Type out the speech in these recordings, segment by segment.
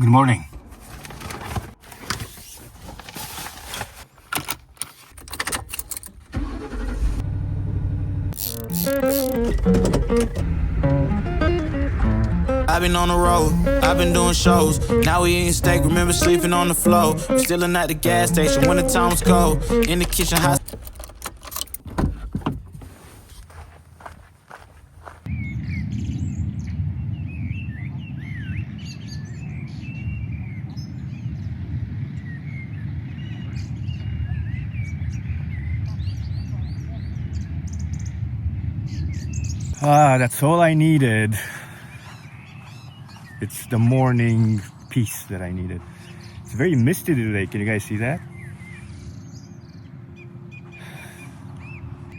Good morning. I've been on the road, I've been doing shows. Now we eating steak, remember sleeping on the floor. We still at the gas station when the time was cold. In the kitchen hot. That's all I needed. It's the morning peace that I needed. It's very misty today. Can you guys see that?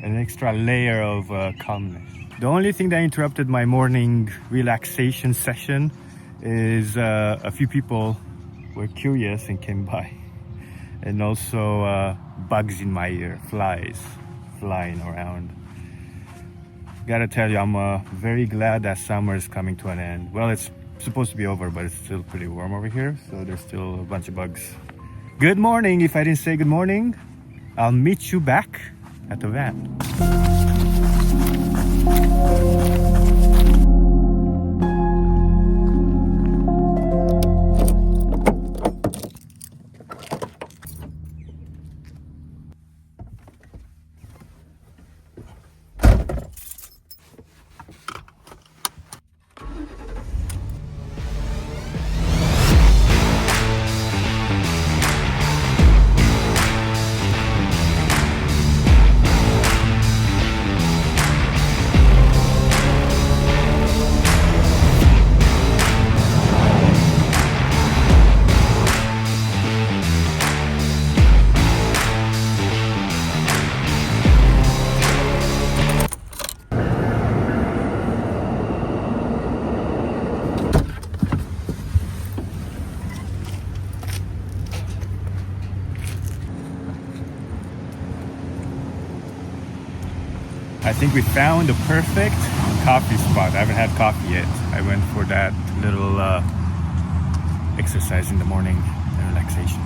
An extra layer of calmness. The only thing that interrupted my morning relaxation session is a few people were curious and came by. And also bugs in my ear, flies flying around. Gotta tell you, I'm very glad that summer is coming to an end. Well, it's supposed to be over, but it's still pretty warm over here, so there's still a bunch of bugs. Good morning. If I didn't say good morning, I'll meet you back at the van. I think we found the perfect coffee spot. I haven't had coffee yet. I went for that little exercise in the morning and relaxation.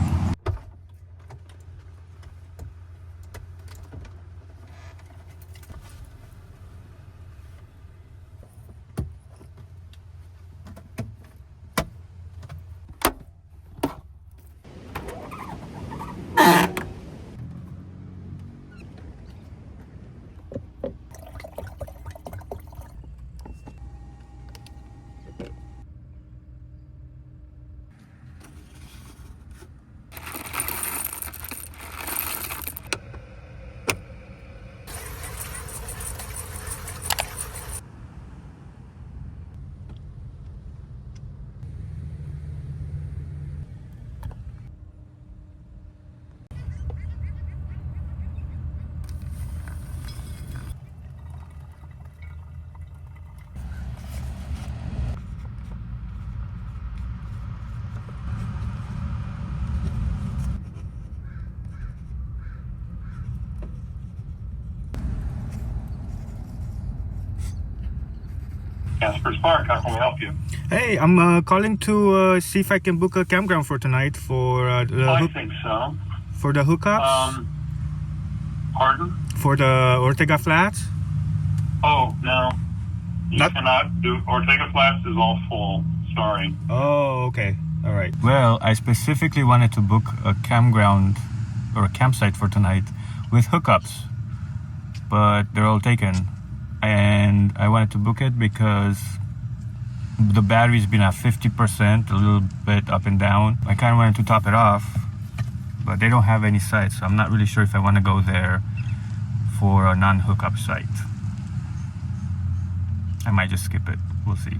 Casper's Park, how can we help you? Hey, I'm calling to see if I can book a campground for tonight for I think so. for the hookups. Pardon? For the Ortega Flats. Oh, no. You cannot do... Ortega Flats is all full. Sorry. Oh, okay. All right. Well, I specifically wanted to book a campground or a campsite for tonight with hookups, but they're all taken. And I wanted to book it because the battery's been at 50%, a little bit up and down. I kind of wanted to top it off, but they don't have any sites, so I'm not really sure if I want to go there for a non-hookup site. I might just skip it. We'll see.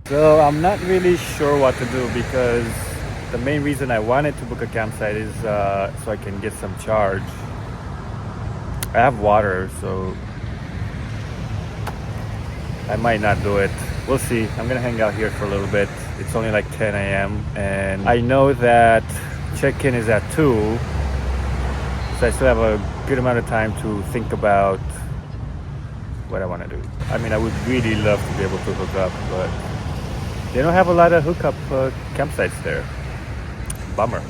So I'm not really sure what to do because the main reason I wanted to book a campsite is so I can get some charge. I have water, so I might not do it. We'll see. I'm gonna hang out here for a little bit. It's only like 10 a.m. and I know that check-in is at 2, So I still have a good amount of time to think about what I want to do. I mean, I would really love to be able to hook up, but they don't have a lot of hookup campsites there. Bummer.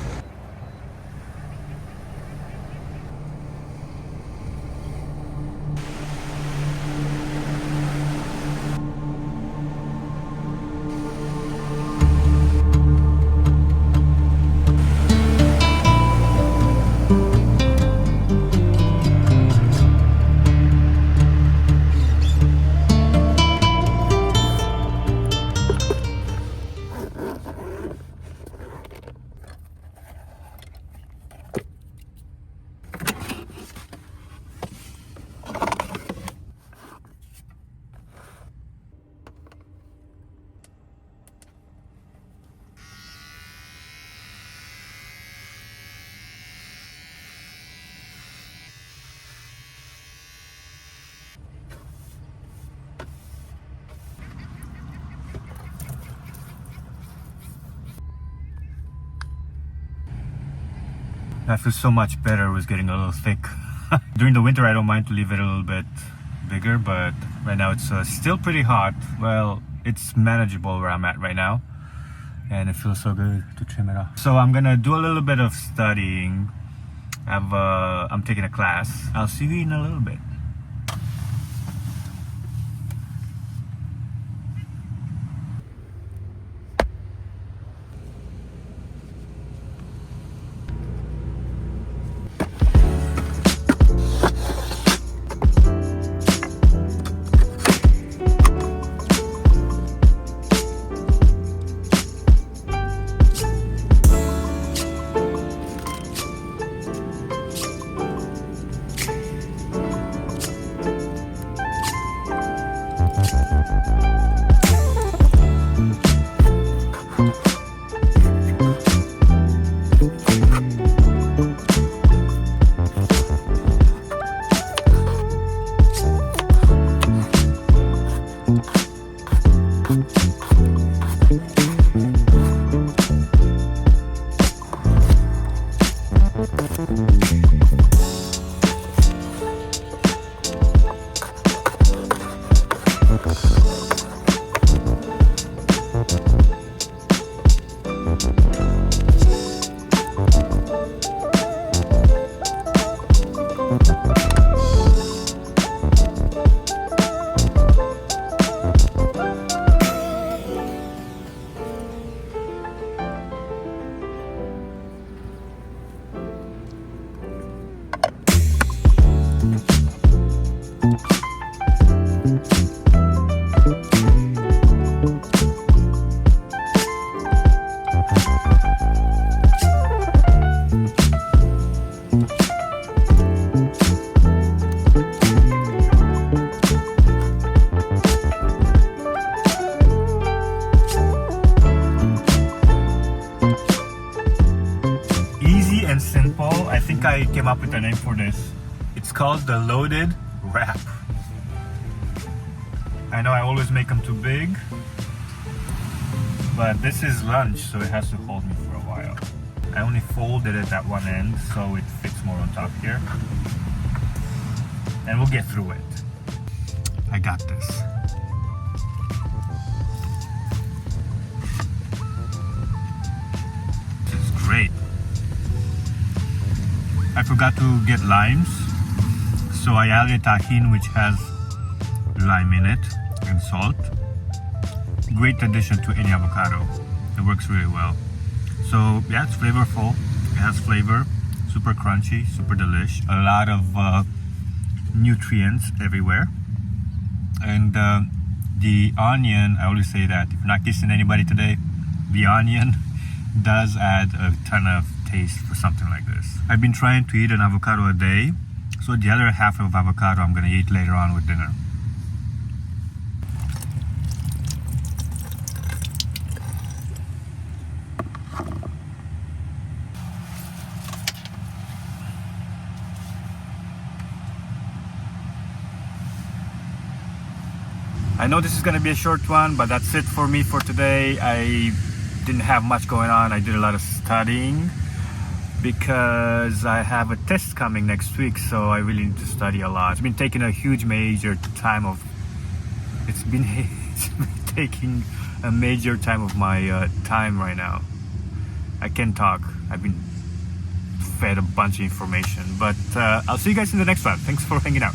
That feels so much better. It was getting a little thick. During the winter I don't mind to leave it a little bit bigger, but right now it's still pretty hot. Well, it's manageable where I'm at right now, and it feels so good to trim it off. So I'm gonna do a little bit of studying. I'm taking a class. I'll see you in a little bit. I came up with a name for this. It's called the loaded wrap. I know I always make them too big, but this is lunch, so it has to hold me for a while. I only folded it at one end so it fits more on top here, and we'll get through it. I got this. This is great. I forgot to get limes, so I added tahini, which has lime in it, and salt. Great addition to any avocado. It works really well. So yeah, it's flavorful. It has flavor, super crunchy, super delish. A lot of nutrients everywhere. And the onion, I always say that if you're not kissing anybody today, the onion does add a ton of taste for something like this. I've been trying to eat an avocado a day, so the other half of avocado I'm gonna eat later on with dinner. I know this is gonna be a short one, but that's it for me for today. I didn't have much going on. I did a lot of studying. because I have a test coming next week, so I really need to study a lot. It's been taking a huge major time of it's been taking a major time of my time right now. I can't talk. I've been fed a bunch of information, but I'll see you guys in the next one. Thanks for hanging out.